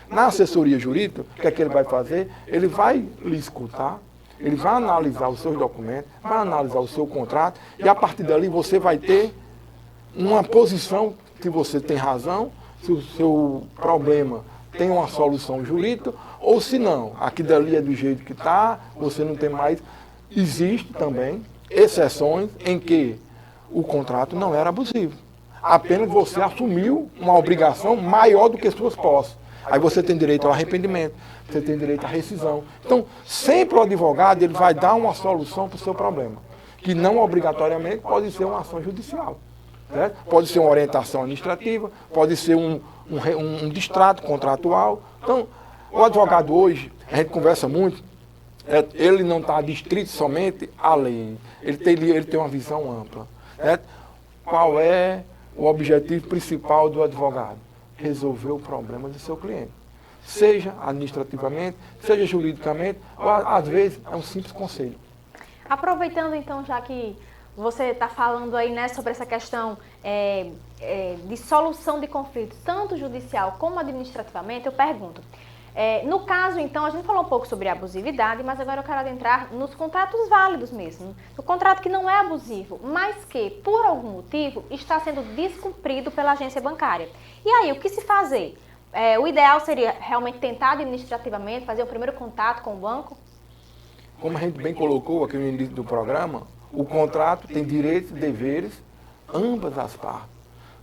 Na assessoria jurídica, o que é que ele vai fazer? Ele vai lhe escutar, ele vai analisar os seus documentos, vai analisar o seu contrato, e a partir dali você vai ter uma posição que você tem razão, se o seu problema tem uma solução jurídica, ou se não, aqui dali é do jeito que está, você não tem mais. Existe também exceções em que o contrato não era abusivo. Apenas você assumiu uma obrigação maior do que suas posses. Aí você tem direito ao arrependimento, você tem direito à rescisão. Então, sempre o advogado ele vai dar uma solução para o seu problema, que não obrigatoriamente pode ser uma ação judicial. Certo? Pode ser uma orientação administrativa, pode ser um distrato contratual. Então, o advogado hoje, a gente conversa muito, ele não está distrito somente à lei, ele tem uma visão ampla. Certo? Qual é o objetivo principal do advogado? Resolver o problema do seu cliente. Seja administrativamente, seja juridicamente, ou às vezes é um simples conselho. Aproveitando então, já que você está falando aí, né, sobre essa questão de solução de conflitos, tanto judicial como administrativamente, eu pergunto. No caso, então, a gente falou um pouco sobre abusividade, mas agora eu quero adentrar nos contratos válidos mesmo. No contrato que não é abusivo, mas que, por algum motivo, está sendo descumprido pela agência bancária. E aí, o que se fazer? O ideal seria realmente tentar administrativamente, fazer o primeiro contato com o banco? Como a gente bem colocou aqui no início do programa, o contrato tem direitos e deveres, ambas as partes.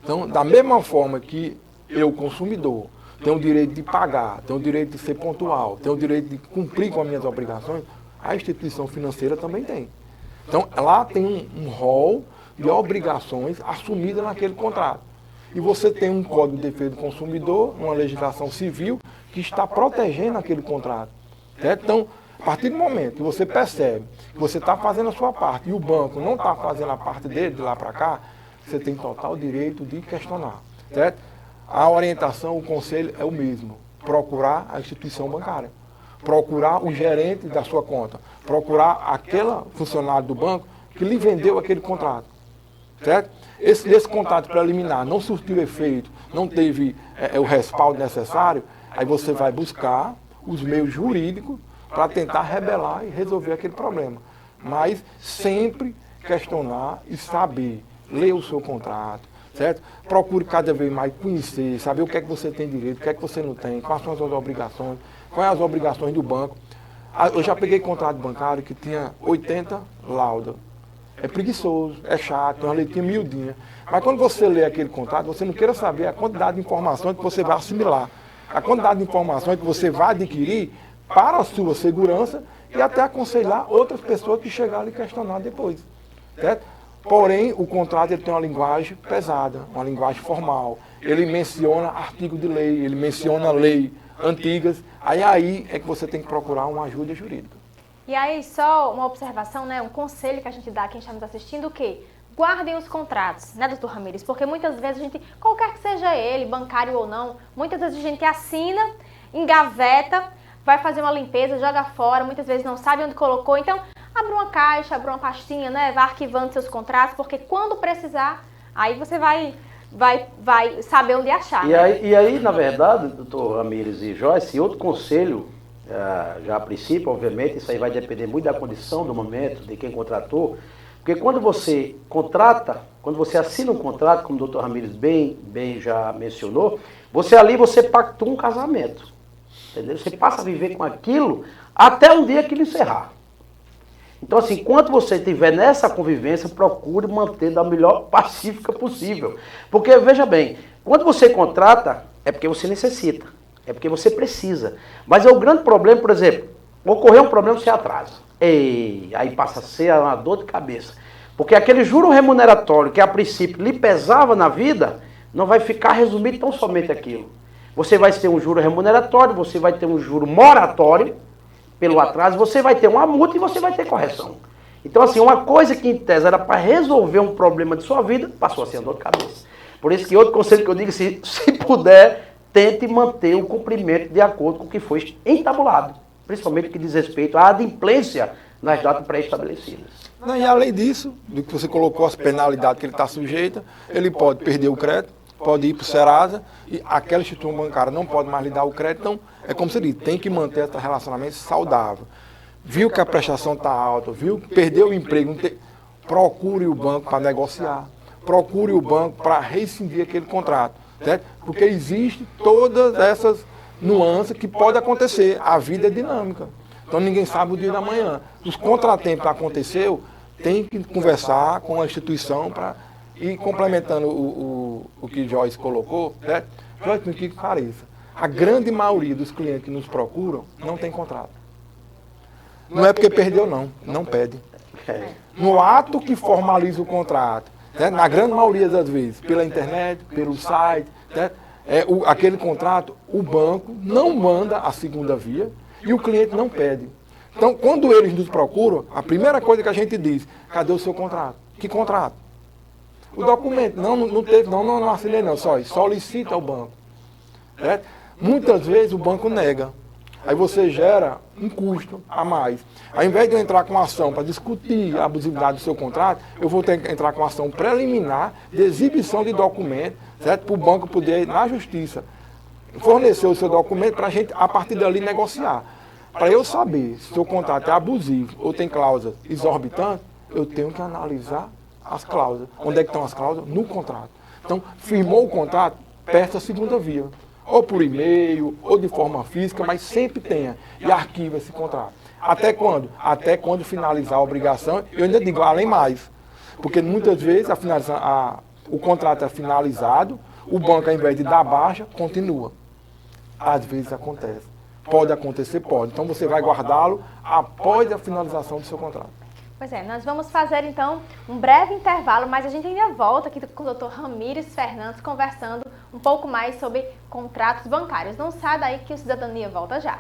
Então, da mesma forma que eu, consumidor, tenho o direito de pagar, tenho o direito de ser pontual, tenho o direito de cumprir com as minhas obrigações, a instituição financeira também tem. Então, lá tem um rol de obrigações assumidas naquele contrato. E você tem um Código de Defesa do Consumidor, uma legislação civil, que está protegendo aquele contrato. Certo? Então, a partir do momento que você percebe que você está fazendo a sua parte e o banco não está fazendo a parte dele de lá para cá, você tem total direito de questionar. Certo? A orientação, o conselho é o mesmo. Procurar a instituição bancária. Procurar o gerente da sua conta. Procurar aquele funcionário do banco que lhe vendeu aquele contrato. Certo? Esse contrato preliminar não surtiu efeito, não teve o respaldo necessário, aí você vai buscar os meios jurídicos para tentar rebelar e resolver aquele problema. Mas sempre questionar e saber, ler o seu contrato, certo? Procure cada vez mais conhecer, saber o que é que você tem direito, o que é que você não tem, quais são as suas obrigações, quais as obrigações do banco. Eu já peguei contrato bancário que tinha 80 laudas. É preguiçoso, é chato, é uma letrinha miudinha. Mas quando você lê aquele contrato, você não queira saber a quantidade de informações que você vai assimilar, a quantidade de informações que você vai adquirir para a sua segurança e até aconselhar outras pessoas que chegarem e questionar depois. Certo? Porém, o contrato ele tem uma linguagem pesada, uma linguagem formal. Ele menciona artigo de lei, ele menciona lei antigas. Aí é que você tem que procurar uma ajuda jurídica. E aí, só uma observação, né, um conselho que a gente dá a quem está nos assistindo, o quê? Guardem os contratos, né, doutor Ramires? Porque muitas vezes a gente, qualquer que seja ele, bancário ou não, muitas vezes a gente assina, engaveta, vai fazer uma limpeza, joga fora, muitas vezes não sabe onde colocou. Então, abre uma caixa, abre uma pastinha, né, vai arquivando seus contratos, porque quando precisar, aí você vai saber onde achar. Né? E aí, na verdade, doutor Ramires e Joyce, outro conselho, já a princípio, obviamente, isso aí vai depender muito da condição, do momento, de quem contratou, porque quando você contrata, quando você assina um contrato, como o doutor Ramires bem já mencionou, você pactua um casamento, entendeu? Você passa a viver com aquilo até um dia aquilo encerrar. Então, assim, enquanto você estiver nessa convivência, procure manter da melhor pacífica possível. Porque, veja bem, quando você contrata, é porque você necessita. É porque você precisa. Mas é o grande problema, por exemplo, ocorreu um problema, você atrasa. Aí passa a ser uma dor de cabeça. Porque aquele juro remuneratório que a princípio lhe pesava na vida, não vai ficar resumido tão somente aquilo. Você vai ter um juro remuneratório, você vai ter um juro moratório pelo atraso, você vai ter uma multa e você vai ter correção. Então, assim, uma coisa que em tese era para resolver um problema de sua vida, passou a ser uma dor de cabeça. Por isso que outro conselho que eu digo, se puder, tente manter o cumprimento de acordo com o que foi entabulado, principalmente o que diz respeito à adimplência nas datas pré-estabelecidas. E além disso, do que você colocou, as penalidades que ele está sujeito, ele pode perder o crédito, pode ir para o Serasa e aquela instituição bancária não pode mais lhe dar o crédito. Então, é como se diz, tem que manter esse relacionamento saudável. Viu que a prestação está alta, viu que perdeu o emprego, procure o banco para negociar, procure o banco para rescindir aquele contrato, certo? Porque existe todas essas nuances que podem acontecer, a vida é dinâmica. Então ninguém sabe o dia da manhã. Os contratempos que aconteceu, tem que conversar com a instituição para ir complementando o que Joyce colocou, certo? Joyce, por que pareça? A grande maioria dos clientes que nos procuram não tem contrato. Não é porque perdeu, não pede. No ato que formaliza o contrato, certo? Na grande maioria das vezes, pela internet, pelo site, certo? Aquele contrato, o banco não manda a segunda via e o cliente não pede. Então, quando eles nos procuram, a primeira coisa que a gente diz, cadê o seu contrato? Que contrato? O documento, não teve, não assinei não, só solicita ao banco. Certo? Muitas vezes o banco nega. Aí você gera um custo a mais. Ao invés de eu entrar com ação para discutir a abusividade do seu contrato, eu vou ter que entrar com ação preliminar de exibição de documento, certo? Para o banco poder, na justiça, fornecer o seu documento para a gente, a partir dali, negociar. Para eu saber se o seu contrato é abusivo ou tem cláusulas exorbitantes, eu tenho que analisar as cláusulas. Onde é que estão as cláusulas? No contrato. Então, firmou o contrato, peça a segunda via. Ou por e-mail, ou de forma física, mas sempre tenha e arquiva esse contrato. Até quando? Até quando finalizar a obrigação. Eu ainda digo, além mais. Porque muitas vezes o contrato é finalizado, o banco, ao invés de dar baixa, continua. Às vezes acontece. Pode acontecer, pode. Então você vai guardá-lo após a finalização do seu contrato. Pois é, nós vamos fazer então um breve intervalo, mas a gente ainda volta aqui com o Dr. Ramires Fernandes conversando um pouco mais sobre contratos bancários. Não sai daí que o Cidadania volta já.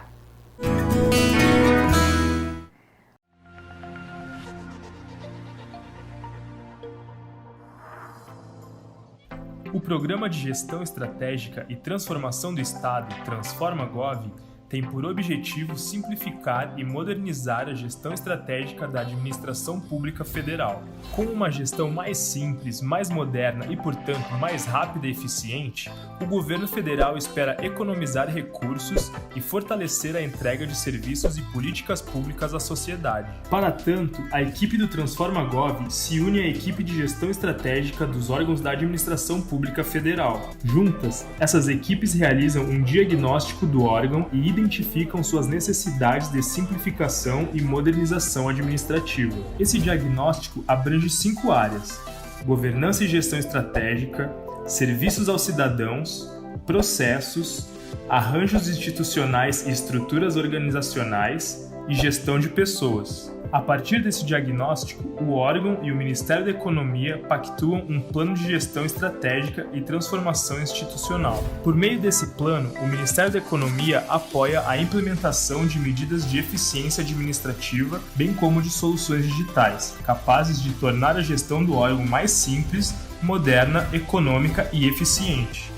O Programa de Gestão Estratégica e Transformação do Estado, Transforma-Gov, tem por objetivo simplificar e modernizar a gestão estratégica da administração pública federal. Com uma gestão mais simples, mais moderna e, portanto, mais rápida e eficiente, o governo federal espera economizar recursos e fortalecer a entrega de serviços e políticas públicas à sociedade. Para tanto, a equipe do Transforma-Gov se une à equipe de gestão estratégica dos órgãos da administração pública federal. Juntas, essas equipes realizam um diagnóstico do órgão e identificam suas necessidades de simplificação e modernização administrativa. Esse diagnóstico abrange 5 áreas: governança e gestão estratégica, serviços aos cidadãos, processos, arranjos institucionais e estruturas organizacionais e gestão de pessoas. A partir desse diagnóstico, o órgão e o Ministério da Economia pactuam um plano de gestão estratégica e transformação institucional. Por meio desse plano, o Ministério da Economia apoia a implementação de medidas de eficiência administrativa, bem como de soluções digitais, capazes de tornar a gestão do órgão mais simples, moderna, econômica e eficiente.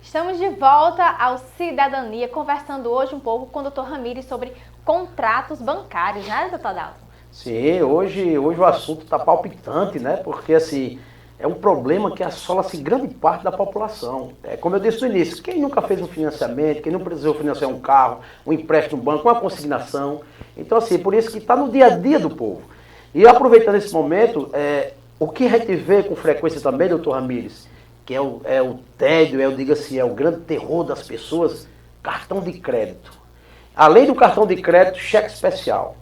Estamos de volta ao Cidadania, conversando hoje um pouco com o Dr. Ramires sobre contratos bancários, né, Dr. Adalto? Sim, hoje o assunto está palpitante, né? Porque assim, é um problema que assola-se grande parte da população. Como eu disse no início, quem nunca fez um financiamento, quem não precisou financiar um carro, um empréstimo no banco, uma consignação. Então assim, por isso que está no dia a dia do povo. E aproveitando esse momento, o que a gente vê com frequência também, doutor Ramires, que é o tédio, eu digo assim, é o grande terror das pessoas, cartão de crédito. Além do cartão de crédito, cheque especial.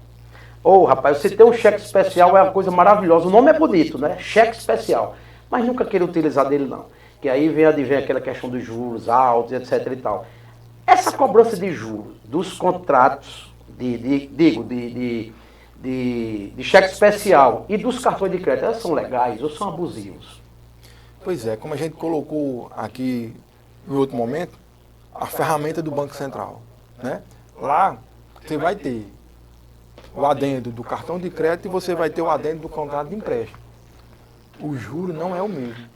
Rapaz, você ter um cheque especial é uma coisa maravilhosa. O nome é bonito, né? Cheque especial. Mas nunca queira utilizar dele, não. Que aí vem aquela questão dos juros altos, etc e tal. Essa cobrança de juros dos contratos, de cheque especial e dos cartões de crédito, elas são legais ou são abusivos? Pois é, como a gente colocou aqui em outro momento, a ferramenta do Banco Central, né? Lá você vai ter o adendo do cartão de crédito e você vai ter o adendo do contrato de empréstimo. O juro não é o mesmo.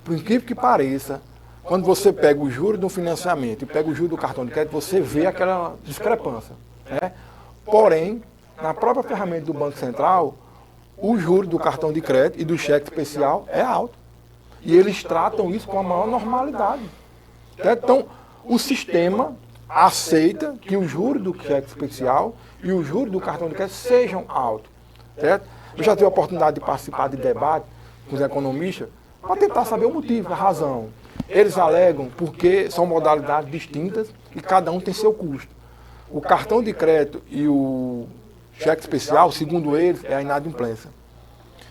Por incrível que pareça, quando você pega o juro do financiamento e pega o juro do cartão de crédito, você vê aquela discrepância, né? Porém, na própria ferramenta do Banco Central, o juro do cartão de crédito e do cheque especial é alto. E eles tratam isso com a maior normalidade. Certo? Então, o sistema aceita que o juro do cheque especial e o juro do cartão de crédito sejam altos. Certo? Eu já tive a oportunidade de participar de debate com os economistas para tentar saber o motivo, a razão. Eles alegam porque são modalidades distintas e cada um tem seu custo. O cartão de crédito e o cheque especial, segundo eles, é a inadimplência.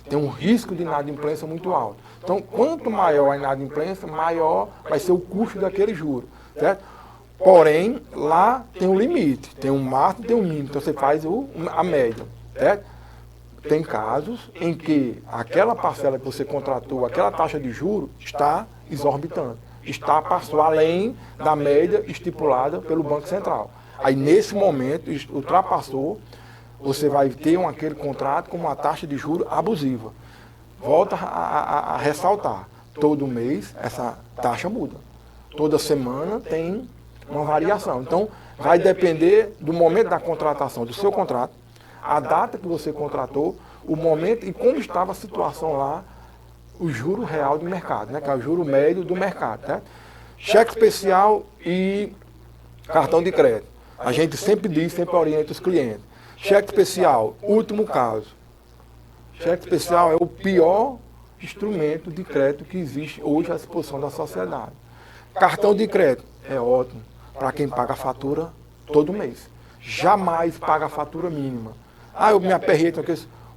Tem um risco de inadimplência muito alto. Então, quanto maior a inadimplência, maior vai ser o custo daquele juro. Certo? Porém, lá tem um limite, tem um máximo, tem um mínimo. Então, você faz a média. Certo? Tem casos em que aquela parcela que você contratou, aquela taxa de juro, está exorbitante. Passou além da média estipulada pelo Banco Central. Aí, nesse momento, ultrapassou, você vai ter aquele contrato com uma taxa de juros abusiva. Volta a ressaltar, todo mês essa taxa muda. Toda semana tem uma variação. Então, vai depender do momento da contratação do seu contrato, a data que você contratou, o momento e como estava a situação lá, o juro real do mercado, né? Que é o juro médio do mercado. Né? Cheque especial e cartão de crédito. A gente sempre diz, sempre orienta os clientes. Cheque especial, último caso. Cheque especial é o pior instrumento de crédito que existe hoje à disposição da sociedade. Cartão de crédito é ótimo para quem paga a fatura todo mês. Jamais paga a fatura mínima. Eu me aperrei, então,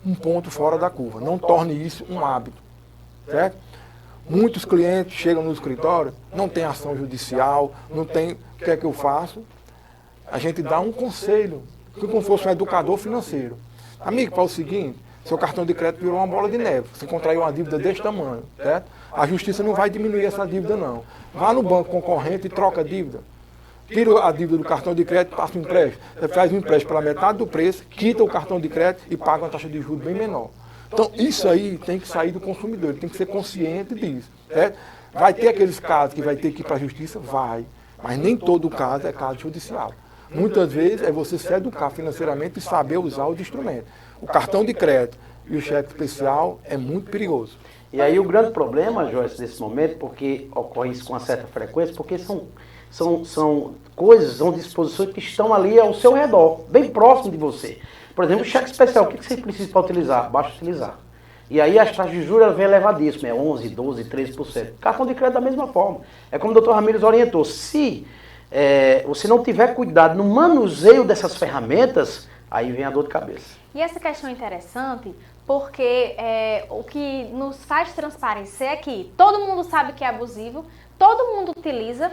um ponto fora da curva. Não torne isso um hábito. Certo? Muitos clientes chegam no escritório, não tem ação judicial, não tem. O que é que eu faço? A gente dá um conselho, como fosse um educador financeiro. Amigo, fala o seguinte, seu cartão de crédito virou uma bola de neve. Você contraiu uma dívida desse tamanho. Certo? A justiça não vai diminuir essa dívida, não. Vá no banco concorrente e troca a dívida. Tira a dívida do cartão de crédito e passa um empréstimo. Você faz um empréstimo pela metade do preço, quita o cartão de crédito e paga uma taxa de juros bem menor. Então, isso aí tem que sair do consumidor, ele tem que ser consciente disso. Certo? Vai ter aqueles casos que vai ter que ir para a justiça? Vai. Mas nem todo caso é caso judicial. Muitas vezes é você se educar financeiramente e saber usar os instrumentos. O cartão de crédito e o cheque especial é muito perigoso. E aí o grande problema, Joyce, nesse momento, porque ocorre isso com uma certa frequência, porque são coisas, são disposições que estão ali ao seu redor, bem próximo de você. Por exemplo, o cheque especial, o que você precisa para utilizar? Basta utilizar. E aí as taxas de juros vêm elevadíssimas, é 11, 12, 13%. Cartão de crédito da mesma forma. É como o doutor Ramírez orientou, se você não tiver cuidado no manuseio dessas ferramentas, aí vem a dor de cabeça. E essa questão é interessante porque o que nos faz transparecer é que todo mundo sabe que é abusivo, todo mundo utiliza,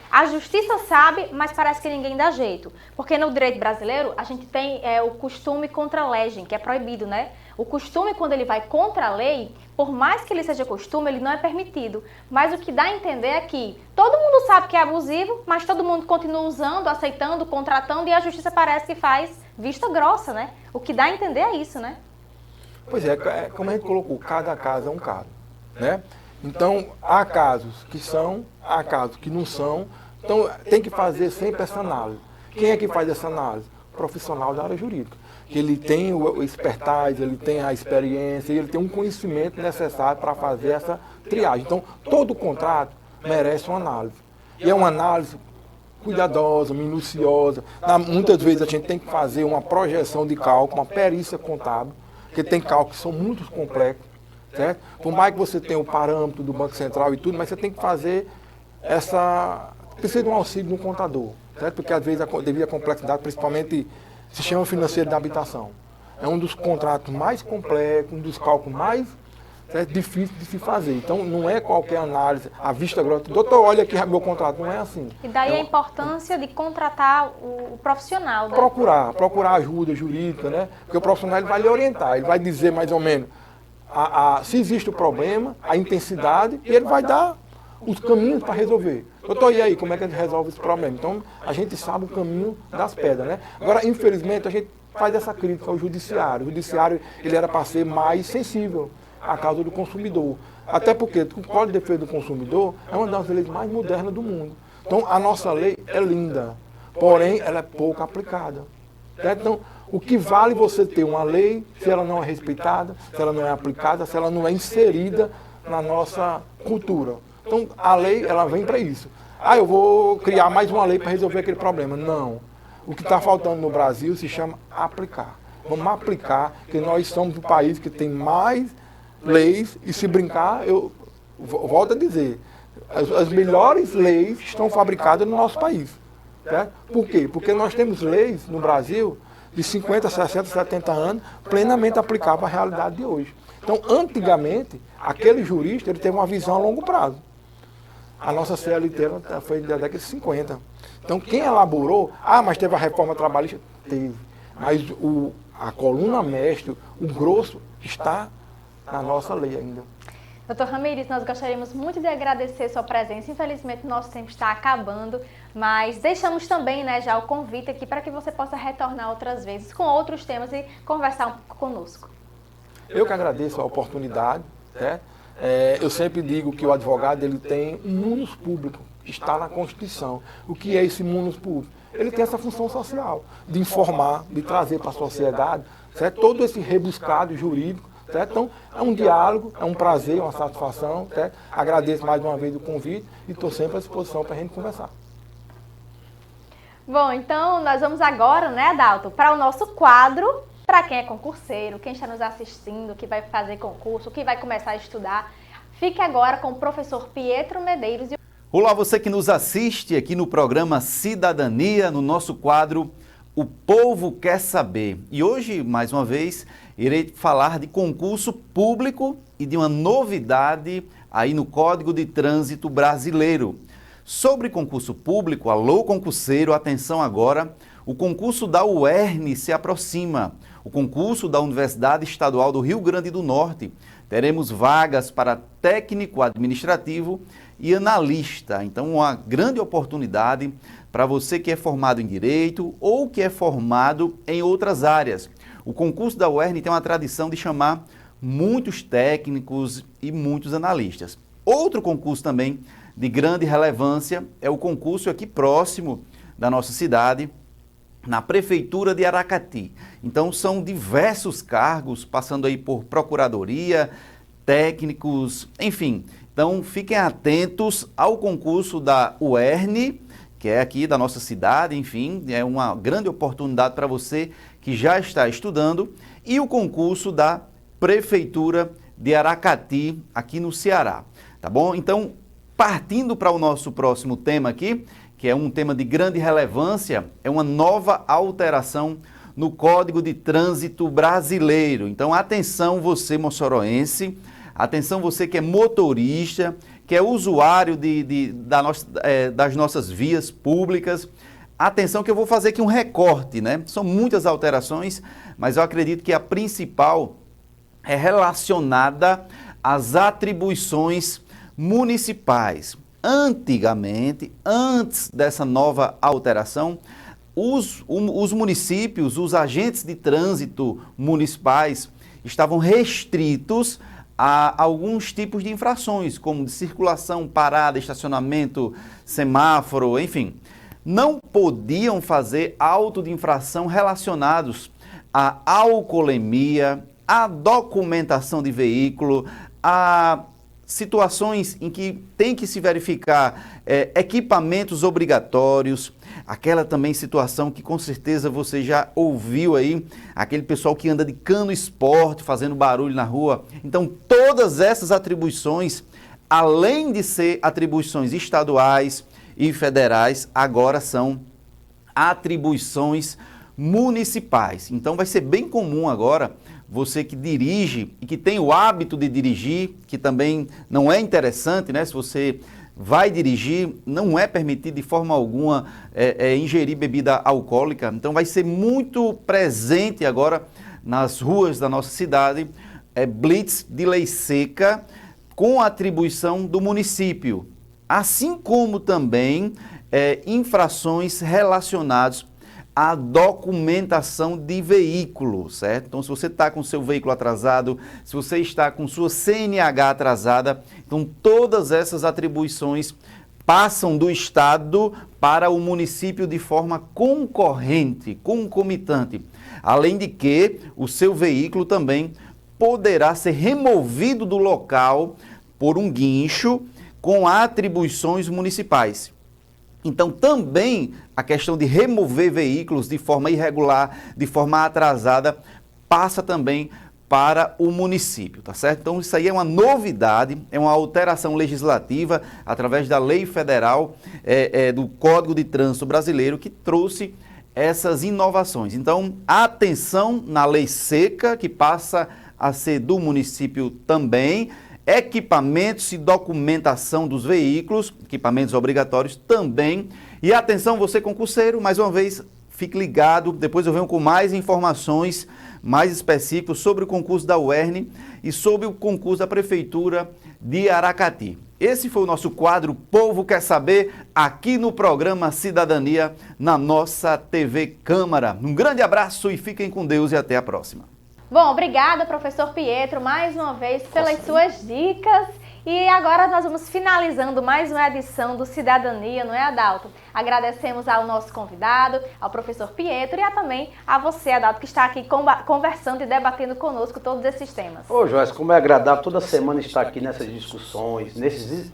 a justiça sabe, mas parece que ninguém dá jeito. Porque no direito brasileiro, a gente tem o costume contra a legem, que é proibido, né? O costume, quando ele vai contra a lei, por mais que ele seja costume, ele não é permitido. Mas o que dá a entender é que todo mundo sabe que é abusivo, mas todo mundo continua usando, aceitando, contratando, e a justiça parece que faz vista grossa, né? O que dá a entender é isso, né? Pois é, como a gente colocou, cada caso é um caso, né? Então, há casos que são, há casos que não são. Então, tem que fazer sempre essa análise. Quem é que faz essa análise? O profissional da área jurídica. Que ele tem o expertise, ele tem a experiência, ele tem um conhecimento necessário para fazer essa triagem. Então, todo contrato merece uma análise. E é uma análise cuidadosa, minuciosa. Muitas vezes a gente tem que fazer uma projeção de cálculo, uma perícia contábil, porque tem cálculos que são muito complexos. Certo? Por mais que você tenha o parâmetro do Banco Central e tudo, mas você tem que fazer precisa de um auxílio de um contador, certo? Porque às vezes, devido à complexidade, principalmente sistema financeiro da habitação, é um dos contratos mais complexos, um dos cálculos mais difíceis de se fazer. Então, não é qualquer análise, a vista grossa, doutor, olha aqui meu contrato, não é assim. E daí a importância de contratar o profissional, né? Procurar ajuda jurídica, né? Porque o profissional ele vai lhe orientar, ele vai dizer mais ou menos se existe o problema, a intensidade, e ele vai dar os caminhos para resolver. Doutor, e aí, como é que a gente resolve esse problema? Então, a gente sabe o caminho das pedras, né? Agora, infelizmente, a gente faz essa crítica ao judiciário. O judiciário ele era para ser mais sensível à causa do consumidor. Até porque o Código de Defesa do Consumidor é uma das leis mais modernas do mundo. Então, a nossa lei é linda, porém, ela é pouco aplicada. Certo? Então, o que vale você ter uma lei se ela não é respeitada, se ela não é aplicada, se ela não é inserida na nossa cultura. Então, a lei, ela vem para isso. Eu vou criar mais uma lei para resolver aquele problema. Não. O que está faltando no Brasil se chama aplicar. Vamos aplicar, que nós somos o país que tem mais leis, e se brincar, eu volto a dizer, as melhores leis estão fabricadas no nosso país. Certo? Por quê? Porque nós temos leis no Brasil de 50, 60, 70 anos, plenamente aplicáveis à realidade de hoje. Então, antigamente, aquele jurista ele teve uma visão a longo prazo. A nossa CLT foi da década de 50. Então, quem elaborou, mas teve a reforma trabalhista? Teve. Mas a coluna mestre, o grosso, está na nossa lei ainda. Doutor Ramires, nós gostaríamos muito de agradecer sua presença. Infelizmente, o nosso tempo está acabando, mas deixamos também, já o convite aqui para que você possa retornar outras vezes com outros temas e conversar um pouco conosco. Eu que agradeço a oportunidade. Eu sempre digo que o advogado ele tem um munus público, que está na Constituição. O que é esse munus público? Ele tem essa função social, de informar, de trazer para a sociedade, certo? Todo esse rebuscado jurídico. Certo? Então, é um diálogo, é um prazer, uma satisfação. Certo? Agradeço mais uma vez o convite e estou sempre à disposição para a gente conversar. Bom, então nós vamos agora, Adalto, para o nosso quadro, para quem é concurseiro, quem está nos assistindo, que vai fazer concurso, que vai começar a estudar. Fique agora com o professor Pietro Medeiros. Olá, você que nos assiste aqui no programa Cidadania, no nosso quadro O Povo Quer Saber. E hoje, mais uma vez, irei falar de concurso público e de uma novidade aí no Código de Trânsito Brasileiro. Sobre concurso público, alô concurseiro, atenção agora, o concurso da UERN se aproxima. O concurso da Universidade Estadual do Rio Grande do Norte. Teremos vagas para técnico administrativo e analista. Então, uma grande oportunidade para você que é formado em Direito ou que é formado em outras áreas. O concurso da UERN tem uma tradição de chamar muitos técnicos e muitos analistas. Outro concurso também de grande relevância é o concurso aqui próximo da nossa cidade, na Prefeitura de Aracati. Então, são diversos cargos, passando aí por procuradoria, técnicos, enfim. Então, fiquem atentos ao concurso da UERN, que é aqui da nossa cidade, enfim, é uma grande oportunidade para você que já está estudando, e o concurso da Prefeitura de Aracati, aqui no Ceará, tá bom? Então, partindo para o nosso próximo tema aqui, que é um tema de grande relevância, é uma nova alteração no Código de Trânsito Brasileiro. Então, atenção você moçoroense, atenção você que é motorista, que é usuário das nossas vias públicas. Atenção que eu vou fazer aqui um recorte, São muitas alterações, mas eu acredito que a principal é relacionada às atribuições municipais. Antigamente, antes dessa nova alteração, os municípios, os agentes de trânsito municipais estavam restritos a alguns tipos de infrações, como de circulação, parada, estacionamento, semáforo, enfim. Não podiam fazer auto de infração relacionados à alcoolemia, à documentação de veículo, a situações em que tem que se verificar equipamentos obrigatórios, aquela também situação que com certeza você já ouviu aí, aquele pessoal que anda de cano esporte fazendo barulho na rua. Então, todas essas atribuições, além de ser atribuições estaduais e federais, agora são atribuições municipais. Então, vai ser bem comum agora você que dirige e que tem o hábito de dirigir, que também não é interessante, Se você vai dirigir, não é permitido de forma alguma ingerir bebida alcoólica. Então vai ser muito presente agora nas ruas da nossa cidade, blitz de lei seca com atribuição do município. Assim como também infrações relacionadas a documentação de veículo, certo? Então, se você está com seu veículo atrasado, se você está com sua CNH atrasada, então todas essas atribuições passam do Estado para o município de forma concomitante. Além de que o seu veículo também poderá ser removido do local por um guincho com atribuições municipais. Então, também a questão de remover veículos de forma irregular, de forma atrasada, passa também para o município, tá certo? Então, isso aí é uma novidade, é uma alteração legislativa através da Lei Federal do Código de Trânsito Brasileiro que trouxe essas inovações. Então, atenção na lei seca, que passa a ser do município também, equipamentos e documentação dos veículos, equipamentos obrigatórios também. E atenção, você concurseiro, mais uma vez, fique ligado, depois eu venho com mais informações mais específicas sobre o concurso da UERN e sobre o concurso da Prefeitura de Aracati. Esse foi o nosso quadro Povo Quer Saber, aqui no programa Cidadania, na nossa TV Câmara. Um grande abraço e fiquem com Deus e até a próxima. Bom, obrigada, professor Pietro, mais uma vez pelas suas dicas. E agora nós vamos finalizando mais uma edição do Cidadania, não é, Adalto? Agradecemos ao nosso convidado, ao professor Pietro e também a você, Adalto, que está aqui conversando e debatendo conosco todos esses temas. Ô, Joyce, como é agradável toda semana estar aqui nessas discussões,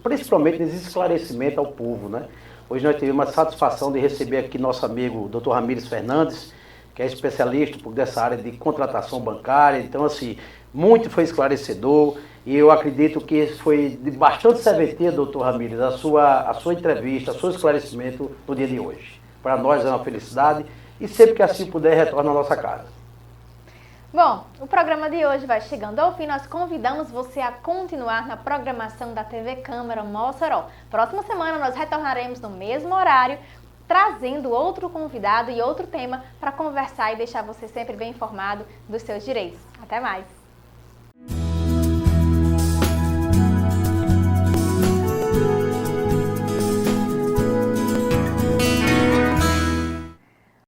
principalmente nesse esclarecimento ao povo, né? Hoje nós tivemos a satisfação de receber aqui nosso amigo Dr. Ramires Fernandes, que é especialista dessa área de contratação bancária. Então, assim, muito foi esclarecedor e eu acredito que foi de bastante serventia, doutor Ramires, a sua entrevista, o seu esclarecimento no dia de hoje. Para nós é uma felicidade e sempre que assim puder, retorna à nossa casa. Bom, o programa de hoje vai chegando ao fim. Nós convidamos você a continuar na programação da TV Câmara Mossoró. Próxima semana nós retornaremos no mesmo horário, trazendo outro convidado e outro tema para conversar e deixar você sempre bem informado dos seus direitos. Até mais!